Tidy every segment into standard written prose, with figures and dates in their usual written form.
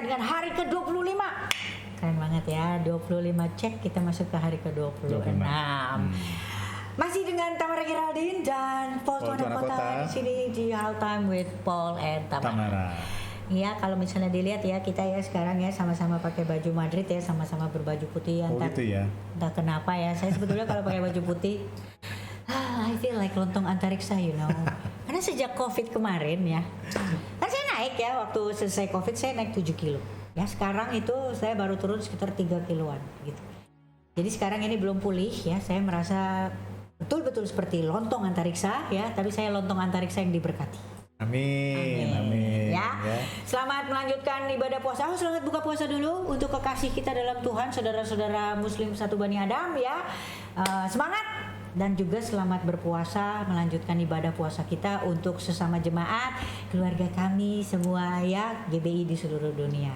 dengan hari ke-25. Keren banget ya, 25 cek kita masuk ke hari ke-26. Masih dengan Tamara Geraldine dan Paul Tuan Kota di sini di How Time with Paul and Tamara. Iya, kalau misalnya dilihat ya, kita ya sekarang ya sama-sama pakai baju Madrid ya, sama-sama berbaju putih. Gitu ya. Entah kenapa ya, saya sebetulnya kalau pakai baju putih, I feel like lontong antariksa, you know. Karena sejak COVID kemarin ya, kan saya naik ya, waktu selesai COVID saya naik 7 kilo. Ya sekarang itu saya baru turun sekitar 3 kiloan gitu. Jadi sekarang ini belum pulih ya, saya merasa betul-betul seperti lontong antariksa ya, tapi saya lontong antariksa yang diberkati. Amin. Ya. Selamat melanjutkan ibadah puasa. Selamat buka puasa dulu untuk kekasih kita dalam Tuhan, saudara-saudara Muslim satu Bani Adam ya. Semangat dan juga selamat berpuasa, melanjutkan ibadah puasa kita untuk sesama jemaat, keluarga kami semua ya, GBI di seluruh dunia.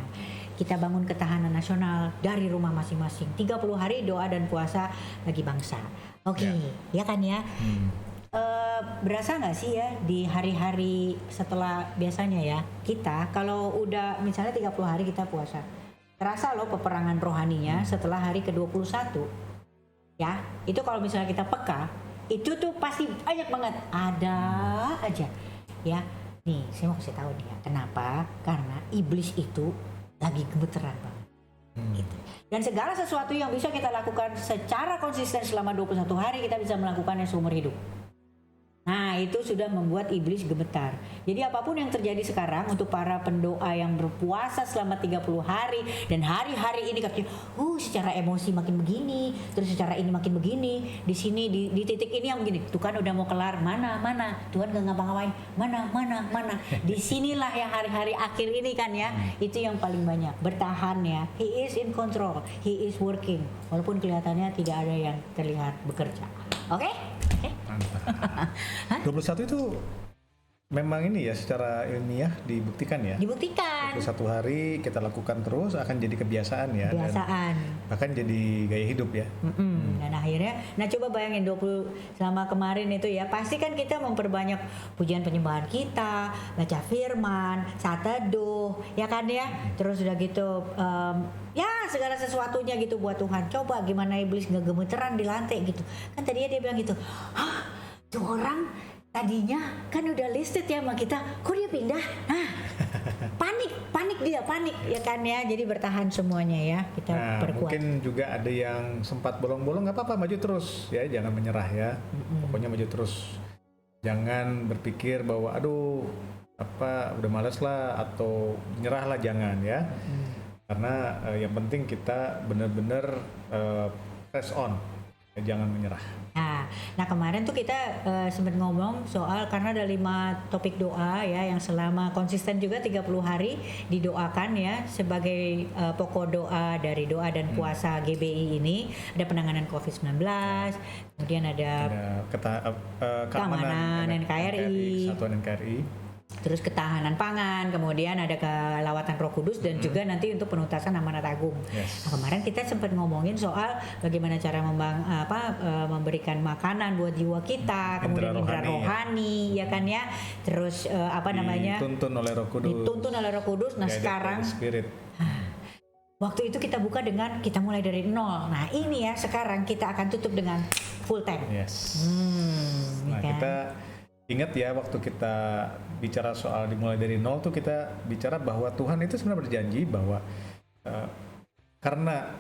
Kita bangun ketahanan nasional dari rumah masing-masing. 30 hari doa dan puasa bagi bangsa. Oke, ya kan ya. Berasa nggak sih ya di hari-hari setelah biasanya ya kita kalau udah misalnya 30 hari kita puasa, terasa loh peperangan rohaninya setelah hari ke-21 ya. Itu kalau misalnya kita peka, itu tuh pasti banyak banget, ada aja ya. Nih saya mau kasih tahu nih ya, kenapa? Karena iblis itu lagi gemeteran banget. Gitu. Dan segala sesuatu yang bisa kita lakukan secara konsisten selama 21 hari, kita bisa melakukannya seumur hidup. Nah itu sudah membuat iblis gemetar. Jadi apapun yang terjadi sekarang untuk para pendoa yang berpuasa selama 30 hari dan hari-hari ini katanya, secara emosi makin begini, terus secara ini makin begini, di sini di titik ini yang begini, tuh kan udah mau kelar, mana Tuhan gak ngapa-ngapain, mana. Disinilah yang hari-hari akhir ini kan ya, itu yang paling banyak bertahan ya. He is in control, he is working, walaupun kelihatannya tidak ada yang terlihat bekerja. Oke? Mantap. 21 itu memang ini ya, secara ilmiah dibuktikan ya. Dibuktikan. 21 hari kita lakukan terus akan jadi kebiasaan ya. Kebiasaan. Dan bahkan jadi gaya hidup ya. Dan akhirnya, nah coba bayangin 20 selama kemarin itu ya, pasti kan kita memperbanyak pujian penyembahan kita, baca firman, saat teduh, ya kan ya. Terus udah gitu, ya segala sesuatunya gitu buat Tuhan. Coba gimana iblis ngegemeteran di lantai gitu. Kan tadinya dia bilang gitu, tuh orang tadinya kan udah listed ya sama kita, kok dia pindah? Panik dia ya kan ya. Jadi bertahan semuanya ya, kita berkuat. Mungkin juga ada yang sempat bolong-bolong, nggak apa-apa, maju terus ya, jangan menyerah ya. Pokoknya maju terus. Jangan berpikir bahwa udah malas lah atau menyerah lah, jangan ya. Karena yang penting kita benar-benar press on, ya, jangan menyerah. Nah kemarin tuh kita sempat ngomong soal, karena ada 5 topik doa ya yang selama konsisten juga 30 hari didoakan ya sebagai pokok doa dari doa dan puasa GBI ini. Ada penanganan COVID-19, kemudian ada keamanan NKRI, Satuan NKRI, terus ketahanan pangan, kemudian ada kelawatan Roh Kudus dan juga nanti untuk penuntasan amanat agung. Nah, kemarin kita sempat ngomongin soal bagaimana cara memberikan makanan buat jiwa kita, kemudian indera rohani ya kan ya. Terus dituntun oleh Roh Kudus. Nah sekarang waktu itu kita buka dengan kita mulai dari nol. Nah ini ya sekarang kita akan tutup dengan full tank. Nah kan? kita ingat ya, waktu kita bicara soal dimulai dari nol tuh kita bicara bahwa Tuhan itu sebenarnya berjanji bahwa karena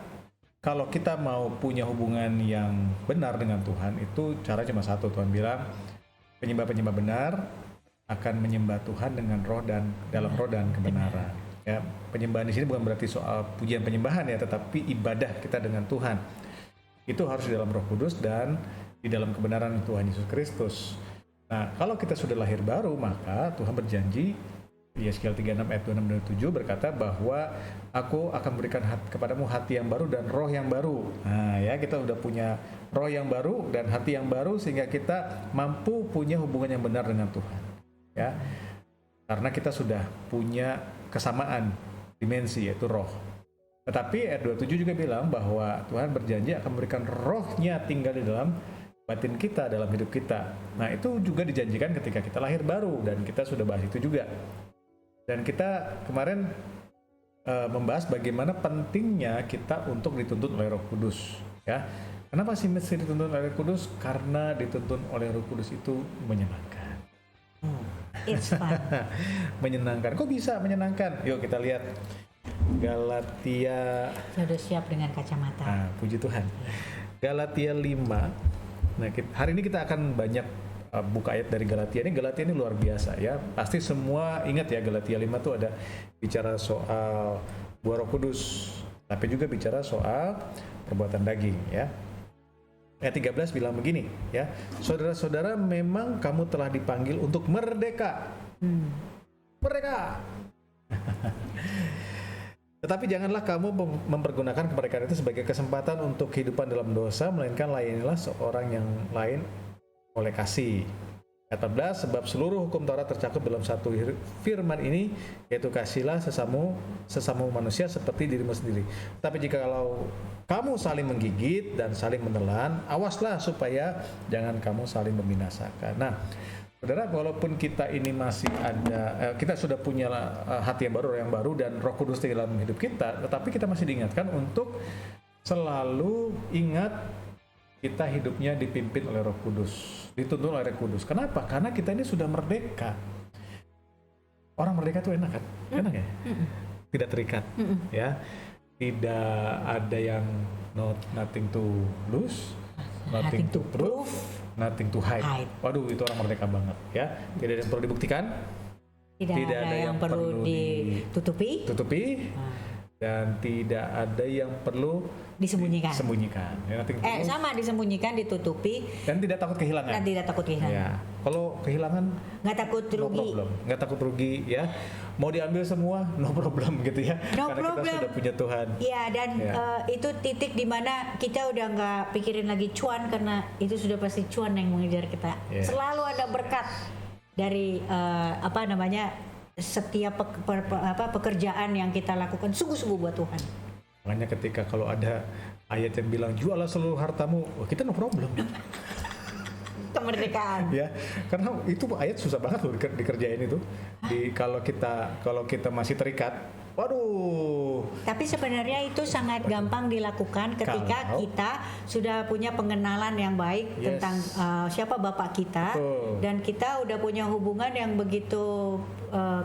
kalau kita mau punya hubungan yang benar dengan Tuhan, itu cara cuma satu. Tuhan bilang penyembah-penyembah benar akan menyembah Tuhan dengan roh dan dalam roh dan kebenaran. Ya, penyembahan di sini bukan berarti soal pujian penyembahan ya, tetapi ibadah kita dengan Tuhan itu harus di dalam Roh Kudus dan di dalam kebenaran Tuhan Yesus Kristus. Nah, kalau kita sudah lahir baru, maka Tuhan berjanji, Yeskiel 36 ayat 26 dan 7 berkata bahwa aku akan berikan kepadamu hati yang baru dan roh yang baru. Nah ya, kita udah punya roh yang baru dan hati yang baru sehingga kita mampu punya hubungan yang benar dengan Tuhan. Ya, karena kita sudah punya kesamaan dimensi, yaitu roh. Tetapi ayat 27 juga bilang bahwa Tuhan berjanji akan memberikan rohnya tinggal di dalam batin kita, dalam hidup kita. Nah itu juga dijanjikan ketika kita lahir baru, dan kita sudah bahas itu juga. Dan kita kemarin membahas bagaimana pentingnya kita untuk dituntun oleh Roh Kudus, ya. Kenapa sih mesti dituntun oleh Roh Kudus? Karena dituntun oleh Roh Kudus itu menyenangkan. It's fun. Menyenangkan. Kok bisa menyenangkan? Yuk kita lihat Galatia. Saya udah siap dengan kacamata. Nah, puji Tuhan. Galatia 5. Nah, hari ini kita akan banyak buka ayat dari Galatia. Galatia ini luar biasa ya. Pasti semua ingat ya, Galatia 5 tuh ada bicara soal buah Roh Kudus, tapi juga bicara soal perbuatan daging ya. Ayat 13 bilang begini ya. Saudara-saudara, memang kamu telah dipanggil untuk merdeka. Merdeka. Tetapi janganlah kamu mempergunakan kemerdekaan itu sebagai kesempatan untuk kehidupan dalam dosa, melainkan layanilah seorang yang lain oleh kasih. Ayat 14, sebab seluruh hukum Taurat tercakup dalam satu firman ini, yaitu kasihlah sesama manusia seperti dirimu sendiri. Tapi jika kalau kamu saling menggigit dan saling menelan, awaslah supaya jangan kamu saling membinasakan. Nah, saudara, walaupun kita ini masih ada, kita sudah punya hati yang baru dan Roh Kudus di dalam hidup kita, tetapi kita masih diingatkan untuk selalu ingat kita hidupnya dipimpin oleh Roh Kudus, dituntun oleh Roh Kudus. Kenapa? Karena kita ini sudah merdeka. Orang merdeka itu enak kan? Enak ya? Tidak terikat, ya. Tidak ada yang nothing to lose, nothing to prove, nothing to hide. Waduh, itu orang merdeka banget, ya. Tidak ada yang perlu dibuktikan, tidak ada yang perlu ditutupi, dan tidak ada yang perlu disembunyikan. Ya, sama disembunyikan, ditutupi, dan tidak takut kehilangan. Ya. Kalau kehilangan nggak takut rugi. Nggak takut rugi ya. Mau diambil semua, no problem gitu ya. No Karena problem. kita sudah punya Tuhan. Iya, dan itu titik di mana kita udah nggak pikirin lagi cuan, karena itu sudah pasti cuan yang mengejar kita. Yeah. Selalu ada berkat dari setiap pekerjaan yang kita lakukan sungguh-sungguh buat Tuhan. Makanya ketika kalau ada ayat yang bilang jualah seluruh hartamu, kita no problem. Kemerdekaan. Ya, karena itu ayat susah banget loh dikerjain itu. Kalau kita masih terikat, waduh. Tapi sebenarnya itu sangat gampang dilakukan ketika kita sudah punya pengenalan yang baik tentang siapa Bapak kita. Betul. Dan kita udah punya hubungan yang begitu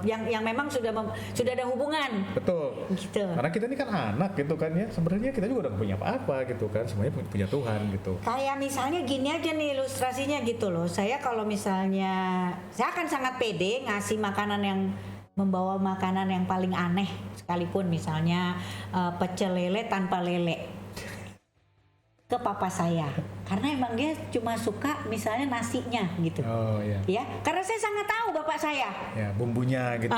yang memang sudah ada hubungan. Betul. Gitu. Karena kita ini kan anak gitu kan ya. Sebenarnya kita juga udah punya apa-apa gitu kan. Semuanya punya Tuhan gitu. Kayak misalnya gini aja nih ilustrasinya gitu loh. Saya kalau misalnya saya akan sangat pede ngasih makanan yang membawa makanan yang paling aneh sekalipun, misalnya pecel lele tanpa lele ke papa saya, karena emang dia cuma suka misalnya nasinya gitu. Oh iya. Ya, karena saya sangat tahu bapak saya. Ya, bumbunya gitu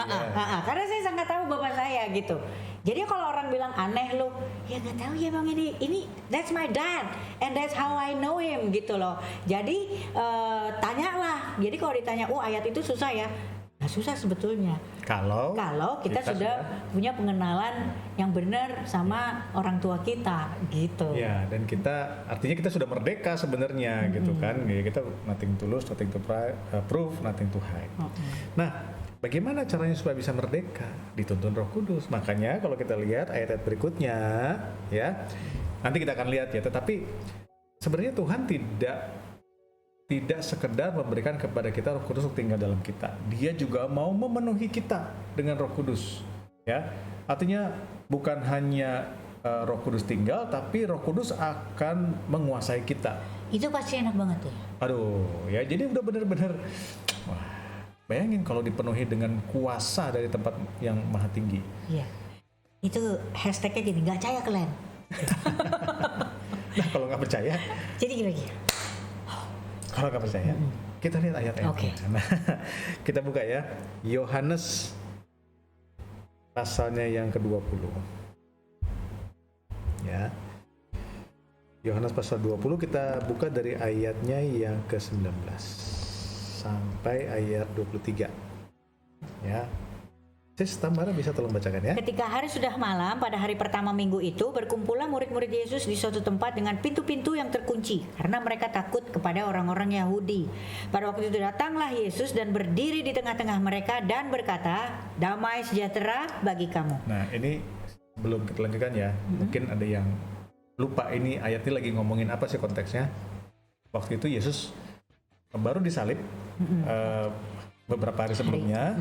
Karena saya sangat tahu bapak saya gitu. Jadi kalau orang bilang aneh lo, ya nggak tahu ya bang, ini that's my dad and that's how I know him gitu loh. Jadi tanyalah. Jadi kalau ditanya, ayat itu susah ya. Nah, susah sebetulnya. Kalau kita sudah punya pengenalan yang benar sama orang tua kita gitu. Ya, dan artinya kita sudah merdeka sebenarnya gitu kan. Ya, kita nothing to lose, nothing to prove, nothing to hide. Nah, bagaimana caranya supaya bisa merdeka? Dituntun Roh Kudus. Makanya kalau kita lihat ayat-ayat berikutnya, ya, nanti kita akan lihat ya. Tetapi sebenarnya Tuhan tidak sekedar memberikan kepada kita Roh Kudus untuk tinggal dalam kita. Dia juga mau memenuhi kita dengan Roh Kudus. Ya, artinya bukan hanya Roh Kudus tinggal, tapi Roh Kudus akan menguasai kita. Itu pasti enak banget ya. Aduh, ya jadi udah benar-benar, bayangin kalau dipenuhi dengan kuasa dari tempat yang maha tinggi. Iya. Itu hashtagnya gini, nggak percaya kalian. Nah, kalau nggak percaya, jadi gini. Kalau nggak percaya, kita lihat ayat-ayatnya. Okay. Nah, kita buka ya, Yohanes pasalnya yang ke-20. Ya, Yohanes pasal 20 kita buka dari ayatnya yang ke-19 sampai ayat 23. Ya, Sis Tamara bisa tolong bacakan ya. Ketika hari sudah malam, pada hari pertama minggu itu, berkumpullah murid-murid Yesus di suatu tempat dengan pintu-pintu yang terkunci, karena mereka takut kepada orang-orang Yahudi. Pada waktu itu datanglah Yesus dan berdiri di tengah-tengah mereka dan berkata, damai sejahtera bagi kamu. Nah ini belum kita lanjutkan ya. Mungkin ada yang lupa ini ayat ini lagi ngomongin apa sih konteksnya. Waktu itu Yesus baru disalib beberapa hari sebelumnya.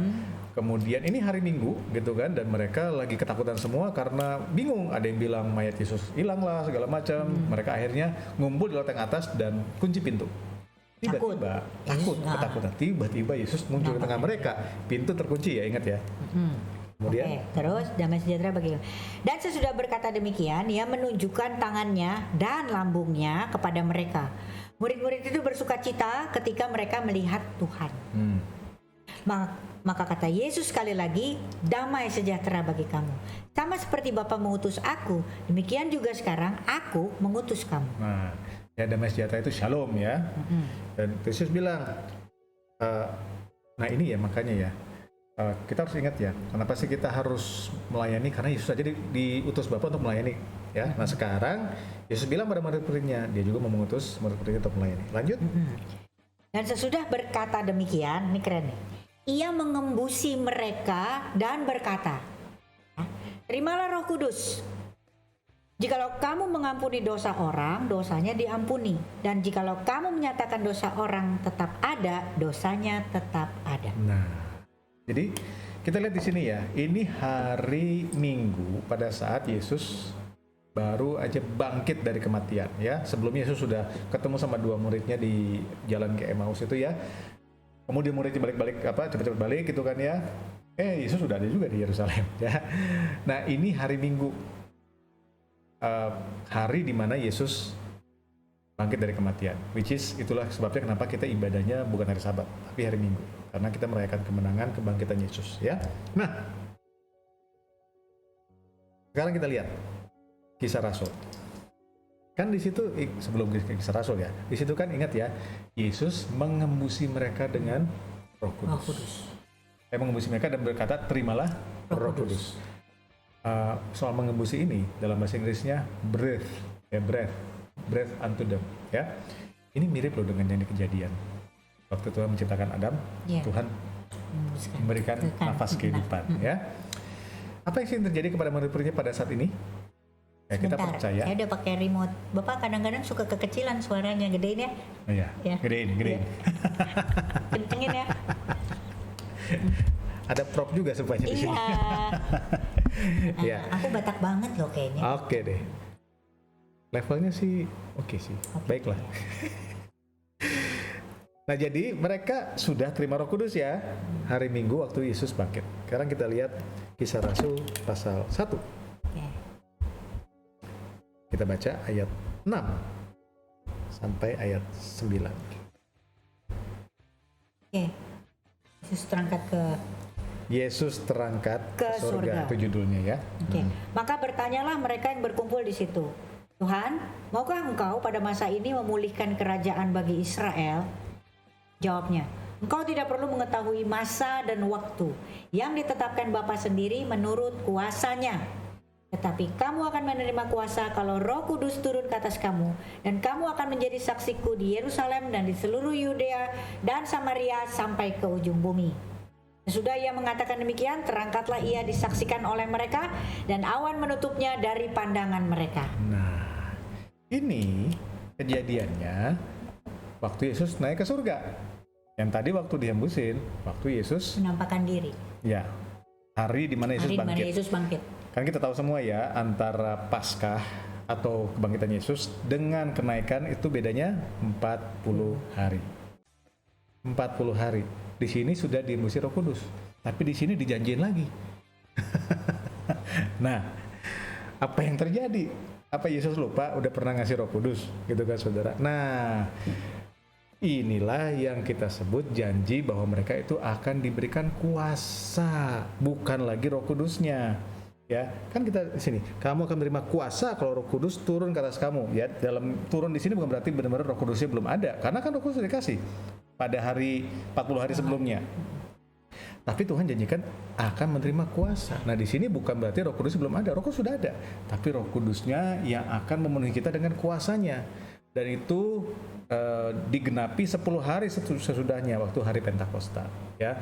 Kemudian ini hari Minggu gitu kan, dan mereka lagi ketakutan semua karena bingung. Ada yang bilang mayat Yesus hilang lah segala macam. Mereka akhirnya ngumpul di loteng atas dan kunci pintu. Tiba-tiba ketakutan. Tiba-tiba Yesus muncul di tengah mereka. Pintu terkunci ya, ingat ya. Kemudian terus damai sejahtera bagi kamu. Dan sesudah berkata demikian, ia menunjukkan tangannya dan lambungnya kepada mereka. Murid-murid itu bersukacita ketika mereka melihat Tuhan. Maka kata Yesus sekali lagi, damai sejahtera bagi kamu. Sama seperti Bapa mengutus aku, demikian juga sekarang aku mengutus kamu. Nah, ya damai sejahtera itu shalom ya. Dan Yesus bilang, nah ini ya makanya ya, kita harus ingat ya, kenapa sih kita harus melayani? Karena Yesus aja diutus Bapa untuk melayani. Ya, nah sekarang Yesus bilang pada murid-muridnya, dia juga mau mengutus murid-muridnya untuk melayani. Lanjut. Dan sesudah berkata demikian, ini keren nih. Ia mengembusi mereka dan berkata, terimalah Roh Kudus. Jikalau kamu mengampuni dosa orang, dosanya diampuni. Dan jikalau kamu menyatakan dosa orang tetap ada, dosanya tetap ada. Nah, jadi kita lihat di sini ya, ini hari Minggu pada saat Yesus baru aja bangkit dari kematian ya. Sebelumnya Yesus sudah ketemu sama dua muridnya di jalan ke Emmaus itu ya. Kemudian muridnya balik-balik cepat-cepat balik gitu kan ya. Yesus sudah ada juga di Yerusalem ya. Nah, ini hari Minggu. Hari di mana Yesus bangkit dari kematian. Which is itulah sebabnya kenapa kita ibadahnya bukan hari Sabat, tapi hari Minggu. Karena kita merayakan kemenangan kebangkitan Yesus ya. Nah, sekarang kita lihat Kisah Rasul. Kan di situ sebelum Kisah Rasul ya, di situ kan ingat ya, Yesus mengembusi mereka dengan Roh Kudus. Mengembusi mereka dan berkata, terimalah Roh Kudus. Soal mengembusi ini dalam bahasa Inggrisnya breath unto them ya. Ini mirip loh dengan yang di Kejadian. Waktu Tuhan menciptakan Adam, Tuhan memberikan nafas kehidupan ya. Apa yang terjadi kepada murid-muridnya pada saat ini? Ya, kita percaya. Saya udah pakai remote. Bapak kadang-kadang suka kekecilan suaranya, gedein ya. Oh iya, gedein. Ya. Kencengin ya. Ada prop juga supaya di sini. Iya. Aku Batak banget loh kayaknya. Oke deh. Levelnya sih oke sih. Baiklah. Nah, jadi mereka sudah terima Roh Kudus ya hari Minggu waktu Yesus bangkit. Sekarang kita lihat Kisah Rasul pasal 1. Kita baca ayat 6 sampai ayat 9. Yesus terangkat ke surga. Itu judulnya ya. Maka bertanyalah mereka yang berkumpul di situ, Tuhan, maukah engkau pada masa ini memulihkan kerajaan bagi Israel? Jawabnya, engkau tidak perlu mengetahui masa dan waktu yang ditetapkan Bapa sendiri menurut kuasanya. Tetapi kamu akan menerima kuasa kalau Roh Kudus turun ke atas kamu, dan kamu akan menjadi saksiku di Yerusalem dan di seluruh Yudea dan Samaria sampai ke ujung bumi. Sesudah ia mengatakan demikian, terangkatlah ia disaksikan oleh mereka, dan awan menutupnya dari pandangan mereka. Nah, ini kejadiannya waktu Yesus naik ke surga. Yang tadi waktu dihembusin, waktu Yesus menampakkan diri. Ya, hari di mana Yesus bangkit. Kan kita tahu semua ya, antara Paskah atau kebangkitan Yesus dengan kenaikan itu bedanya 40 hari. 40 hari. Di sini sudah diembusi Roh Kudus, tapi di sini dijanjiin lagi. Nah, apa yang terjadi? Apa Yesus lupa udah pernah ngasih Roh Kudus, gitu kan saudara? Nah, inilah yang kita sebut janji bahwa mereka itu akan diberikan kuasa, bukan lagi Roh Kudusnya. Ya, kan kita di sini, kamu akan menerima kuasa kalau Roh Kudus turun ke atas kamu. Ya, dalam turun di sini bukan berarti benar-benar Roh Kudusnya belum ada, karena kan Roh Kudus dikasih pada hari 40 hari sebelumnya. Tapi Tuhan janjikan akan menerima kuasa. Nah di sini bukan berarti Roh Kudus belum ada, Roh Kudus sudah ada. Tapi Roh Kudusnya yang akan memenuhi kita dengan kuasanya. Dan itu digenapi 10 hari sesudahnya waktu hari Pentakosta. Ya,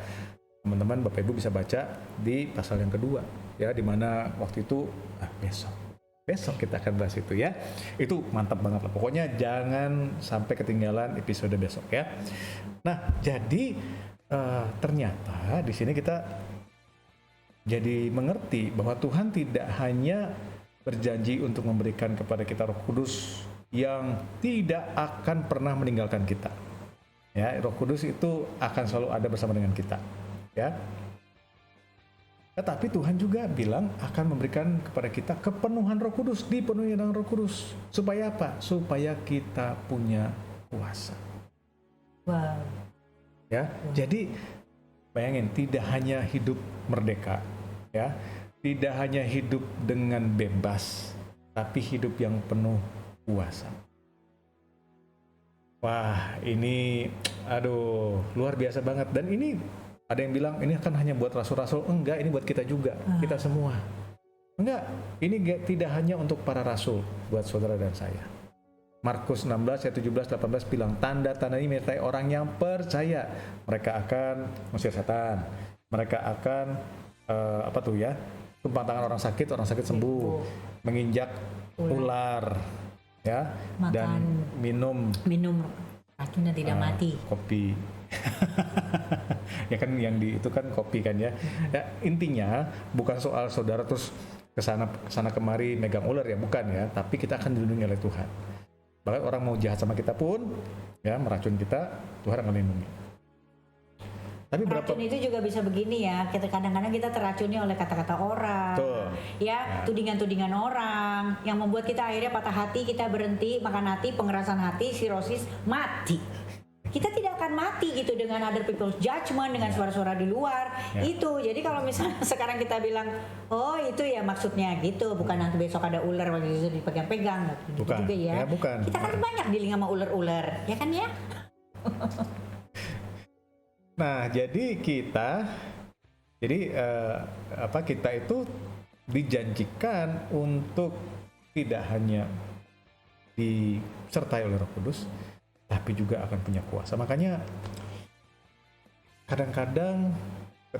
teman-teman Bapak Ibu bisa baca di pasal yang kedua. Ya, di mana waktu itu besok kita akan bahas itu ya. Itu mantap banget lah. Pokoknya jangan sampai ketinggalan episode besok ya. Nah, jadi ternyata di sini kita jadi mengerti bahwa Tuhan tidak hanya berjanji untuk memberikan kepada kita Roh Kudus yang tidak akan pernah meninggalkan kita. Ya, Roh Kudus itu akan selalu ada bersama dengan kita. Ya. Tetapi Tuhan juga bilang akan memberikan kepada kita kepenuhan Roh Kudus, dipenuhi dengan Roh Kudus. Supaya apa? Supaya kita punya kuasa. Wow. Ya, jadi bayangin, tidak hanya hidup merdeka, ya, tidak hanya hidup dengan bebas, tapi hidup yang penuh kuasa. Wah, ini, luar biasa banget. Dan ini ada yang bilang ini akan hanya buat rasul-rasul. Enggak, ini buat kita juga, kita semua. Enggak, ini tidak hanya untuk para rasul, buat saudara dan saya. Markus 16 ayat 17-18 bilang, tanda-tanda ini menyertai orang yang percaya. Mereka akan mengusir setan. Mereka akan tumpang tangan orang sakit sembuh. Menginjak ular, ya, makan, dan minum racun yang tidak mati. Kopi. Ya kan yang itu kan kopi kan ya. Ya, intinya bukan soal saudara terus kesana kemari megang ular ya, bukan ya. Tapi kita akan dilindungi oleh Tuhan. Bahkan orang mau jahat sama kita pun, ya, meracun kita, Tuhan akan lindungi. Tapi racun itu juga bisa begini ya, kadang-kadang kita teracuni oleh kata-kata orang, ya, tudingan-tudingan orang, yang membuat kita akhirnya patah hati, kita berhenti makan hati, pengerasan hati, sirosis, mati. Kita tidak akan mati gitu dengan other people's judgment, dengan suara-suara di luar. Itu, jadi kalau misalnya sekarang kita bilang, oh itu ya maksudnya gitu, bukan nanti besok ada ular waktu itu dipegang-pegang, gitu juga ya. Bukan. Kita kan banyak dealing sama ular-ular, ya kan ya? Nah, jadi kita itu dijanjikan untuk tidak hanya disertai oleh Roh Kudus, tapi juga akan punya kuasa. Makanya kadang-kadang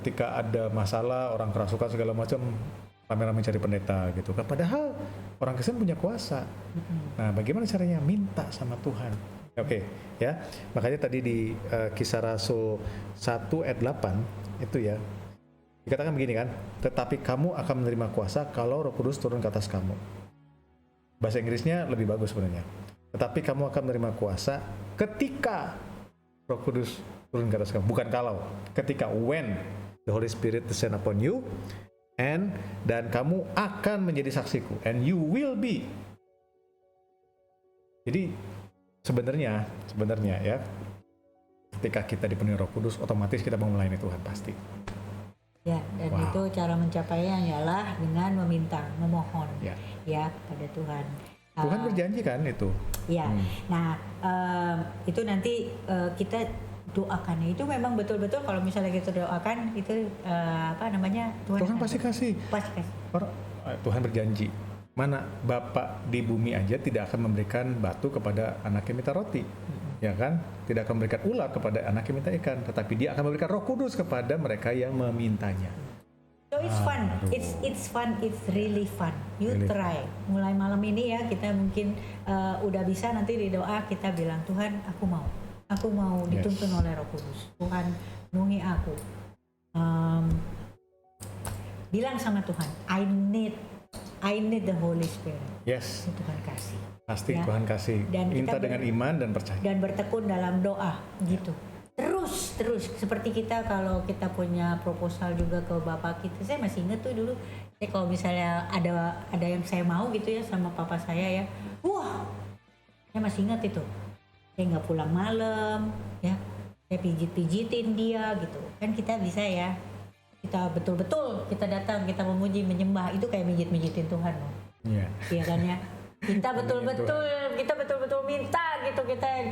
ketika ada masalah, orang kerasukan segala macam, rame-rame cari pendeta gitu kan. Padahal orang Kristen punya kuasa. Nah, bagaimana caranya? Minta sama Tuhan. Oke, ya. Makanya tadi di Kisah Rasul 1 ayat 8 itu ya, dikatakan begini kan, tetapi kamu akan menerima kuasa kalau Roh Kudus turun ke atas kamu. Bahasa Inggrisnya lebih bagus sebenarnya. Tetapi kamu akan menerima kuasa ketika Roh Kudus turun ke atas kamu. Bukan kalau, ketika, when the Holy Spirit descend upon you, dan kamu akan menjadi saksiku, and you will be. Jadi sebenarnya ya, ketika kita dipenuhi Roh Kudus, otomatis kita mau melayani Tuhan pasti. Ya, dan itu cara mencapainya ialah dengan meminta, memohon, ya pada Tuhan. Tuhan berjanji kan itu. Ya, nah itu nanti kita doakannya itu memang betul-betul kalau misalnya kita doakan itu Tuhan pasti kasih. Tuhan berjanji. Mana Bapak di bumi aja tidak akan memberikan batu kepada anak yang minta roti, ya kan? Tidak akan memberikan ular kepada anak yang minta ikan, tetapi Dia akan memberikan Roh Kudus kepada mereka yang memintanya. So it's fun, it's fun, it's really fun. You try. Mulai malam ini ya kita mungkin udah bisa nanti di doa kita bilang Tuhan aku mau dituntun oleh Roh Kudus. Tuhan penuhi aku. Bilang sama Tuhan, I need the Holy Spirit. Yes. Tuhan kasih. Pasti ya? Tuhan kasih. Dan minta dengan iman dan percaya. Dan bertekun dalam doa gitu. Terus seperti kita kalau kita punya proposal juga ke bapak kita, saya masih ingat tuh dulu kalau misalnya ada yang saya mau gitu ya sama papa saya ya, saya masih ingat itu, saya nggak pulang malam ya, saya pijitin dia gitu kan, kita bisa ya, kita betul-betul kita datang, kita memuji menyembah, itu kayak mijitin Tuhan loh. Iya kan ya. Kita betul-betul minta gitu,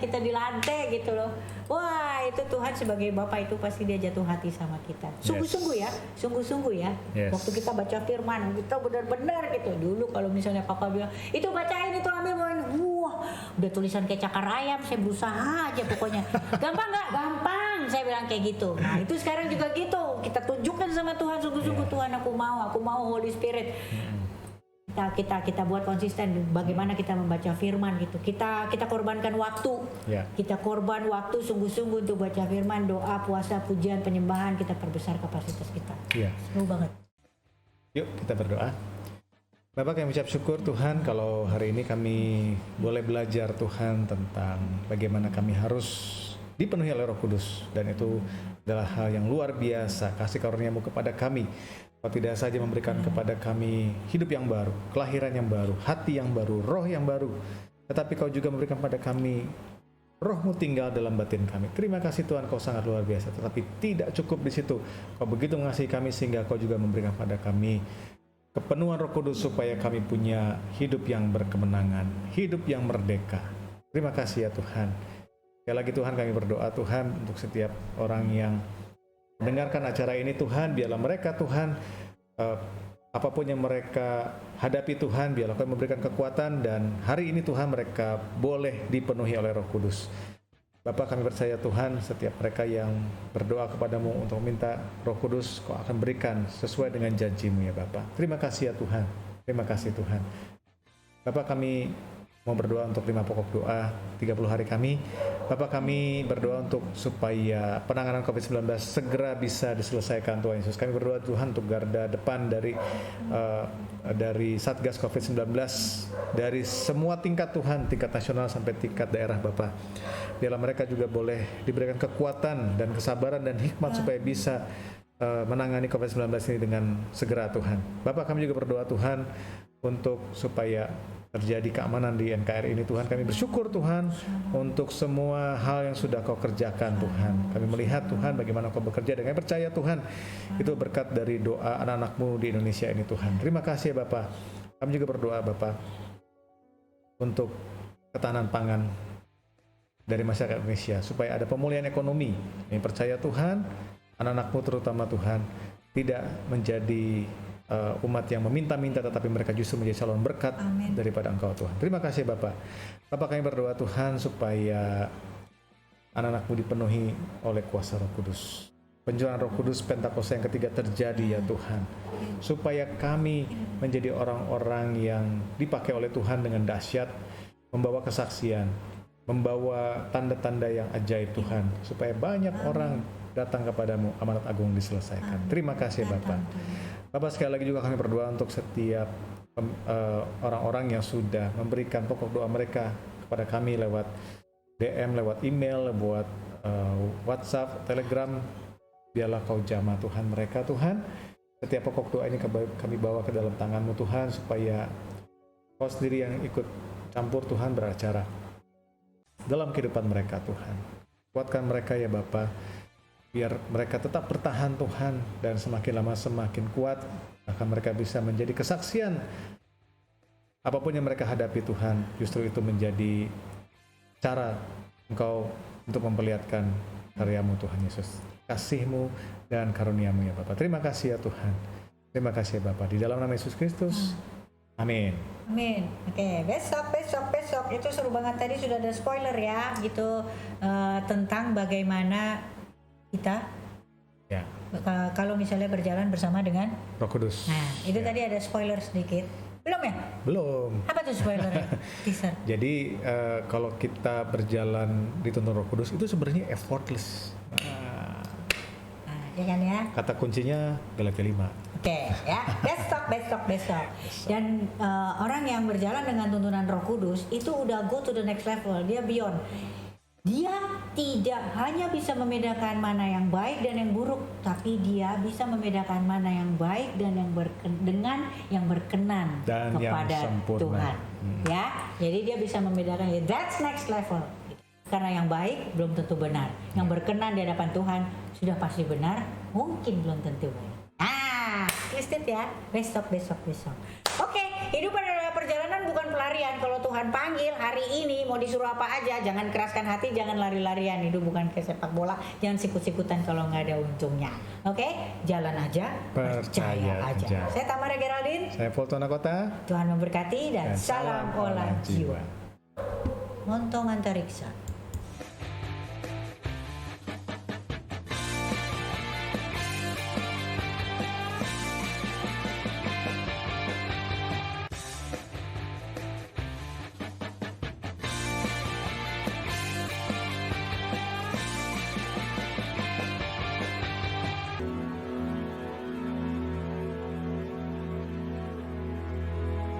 kita dilantai gitu loh. Wah, itu Tuhan sebagai Bapak itu pasti dia jatuh hati sama kita. Sungguh-sungguh ya. Yes. Waktu kita baca firman, kita benar-benar gitu. Dulu kalau misalnya Papa bilang, itu bacain itu ambil, wah, udah tulisan kayak cakar ayam, saya berusaha aja pokoknya. Gampang nggak? Gampang, saya bilang kayak gitu. Nah, itu sekarang juga gitu. Kita tunjukkan sama Tuhan, sungguh-sungguh Tuhan, aku mau Holy Spirit. Kita buat konsisten bagaimana kita membaca firman gitu. Kita korbankan waktu. Kita korban waktu sungguh-sungguh untuk baca firman, doa, puasa, pujian, penyembahan, kita perbesar kapasitas kita. Seru banget. Yuk kita berdoa. Bapak, kami ucap syukur Tuhan kalau hari ini kami boleh belajar Tuhan tentang bagaimana kami harus dipenuhi oleh Roh Kudus, dan itu adalah hal yang luar biasa, kasih karunia-Mu kepada kami. Kau tidak saja memberikan kepada kami hidup yang baru, kelahiran yang baru, hati yang baru, roh yang baru, tetapi Kau juga memberikan kepada kami Roh-Mu tinggal dalam batin kami. Terima kasih Tuhan, Kau sangat luar biasa. Tetapi tidak cukup di situ. Kau begitu mengasihi kami sehingga Kau juga memberikan kepada kami kepenuhan Roh Kudus supaya kami punya hidup yang berkemenangan, hidup yang merdeka. Terima kasih ya Tuhan. Sekali lagi Tuhan, kami berdoa Tuhan untuk setiap orang yang mendengarkan acara ini Tuhan, biarlah mereka Tuhan apapun yang mereka hadapi Tuhan, biarlah Kau memberikan kekuatan, dan hari ini Tuhan mereka boleh dipenuhi oleh Roh Kudus. Bapak, kami percaya Tuhan setiap mereka yang berdoa kepadamu untuk minta Roh Kudus, Kau akan berikan sesuai dengan janji-Mu ya Bapak. Terima kasih ya Tuhan. Terima kasih Tuhan. Bapak, kami mau berdoa untuk 5 pokok doa 30 hari kami. Bapak, kami berdoa untuk supaya penanganan COVID-19 segera bisa diselesaikan Tuhan Yesus. Kami berdoa Tuhan untuk garda depan dari Satgas COVID-19, dari semua tingkat Tuhan, tingkat nasional sampai tingkat daerah Bapak. Biarlah mereka juga boleh diberikan kekuatan dan kesabaran dan hikmat supaya bisa menangani COVID-19 ini dengan segera Tuhan. Bapak, kami juga berdoa Tuhan untuk supaya terjadi keamanan di NKRI ini Tuhan. Kami bersyukur Tuhan untuk semua hal yang sudah Kau kerjakan Tuhan. Kami melihat Tuhan bagaimana Kau bekerja, dan kami percaya Tuhan itu berkat dari doa anak-anak-Mu di Indonesia ini Tuhan. Terima kasih ya Bapak. Kami juga berdoa Bapak untuk ketahanan pangan dari masyarakat Indonesia, supaya ada pemulihan ekonomi. Kami percaya Tuhan anak-anak-Mu terutama Tuhan tidak menjadi umat yang meminta-minta, tetapi mereka justru menjadi calon berkat daripada Engkau Tuhan. Terima kasih Bapak. Bapak, kami berdoa Tuhan supaya anak-anak-Mu dipenuhi oleh kuasa Roh Kudus. Pencurahan Roh Kudus Pentakosta yang ketiga terjadi ya Tuhan, supaya kami menjadi orang-orang yang dipakai oleh Tuhan dengan dahsyat, membawa kesaksian, membawa tanda-tanda yang ajaib Tuhan, supaya banyak orang datang kepadamu, amanat agung diselesaikan. Terima kasih Bapak. Bapak, sekali lagi juga kami berdoa untuk setiap orang-orang yang sudah memberikan pokok doa mereka kepada kami lewat DM, lewat email, lewat WhatsApp, Telegram. Biarlah Kau jamah Tuhan mereka Tuhan. Setiap pokok doa ini kami bawa ke dalam tangan-Mu Tuhan, supaya Kau sendiri yang ikut campur Tuhan beracara dalam kehidupan mereka Tuhan. Kuatkan mereka ya Bapak, biar mereka tetap bertahan Tuhan, dan semakin lama semakin kuat, akan mereka bisa menjadi kesaksian. Apapun yang mereka hadapi Tuhan, justru itu menjadi cara Engkau untuk memperlihatkan karya-Mu Tuhan Yesus, kasih-Mu dan karunia-Mu ya Bapak. Terima kasih ya Tuhan. Terima kasih ya Bapak. Di dalam nama Yesus Kristus. Amin. Amin. Oke, besok itu seru banget. Tadi sudah ada spoiler ya, gitu, tentang bagaimana kita kalau misalnya berjalan bersama dengan Roh Kudus. Nah, itu tadi ada spoiler sedikit. Belum ya? Belum. Apa tuh spoilernya? Teaser. Jadi kalau kita berjalan dituntun Roh Kudus itu sebenarnya effortless. Ya kan ya? Kata kuncinya Galatia 5. Oke, ya. Besok. Dan orang yang berjalan dengan tuntunan Roh Kudus itu udah go to the next level. Dia beyond. Dia tidak hanya bisa membedakan mana yang baik dan yang buruk, tapi dia bisa membedakan mana yang baik dan dengan yang berkenan dan kepada yang Tuhan. Ya, jadi dia bisa membedakan. Ya, that's next level. Karena yang baik belum tentu benar, yang berkenan di hadapan Tuhan sudah pasti benar, mungkin belum tentu baik. Listed ya, besok. Oke, hidup adalah perjalanan bukan pelarian. Kalau Tuhan panggil hari ini mau disuruh apa aja, jangan keraskan hati, jangan lari-larian. Itu bukan kayak sepak bola, jangan sikut-sikutan kalau nggak ada untungnya. Oke, jalan aja, percaya aja. Saya Tamara Geraldine. Saya Fulton Nakota. Tuhan memberkati dan salam olah jiwa. Montong antariksa.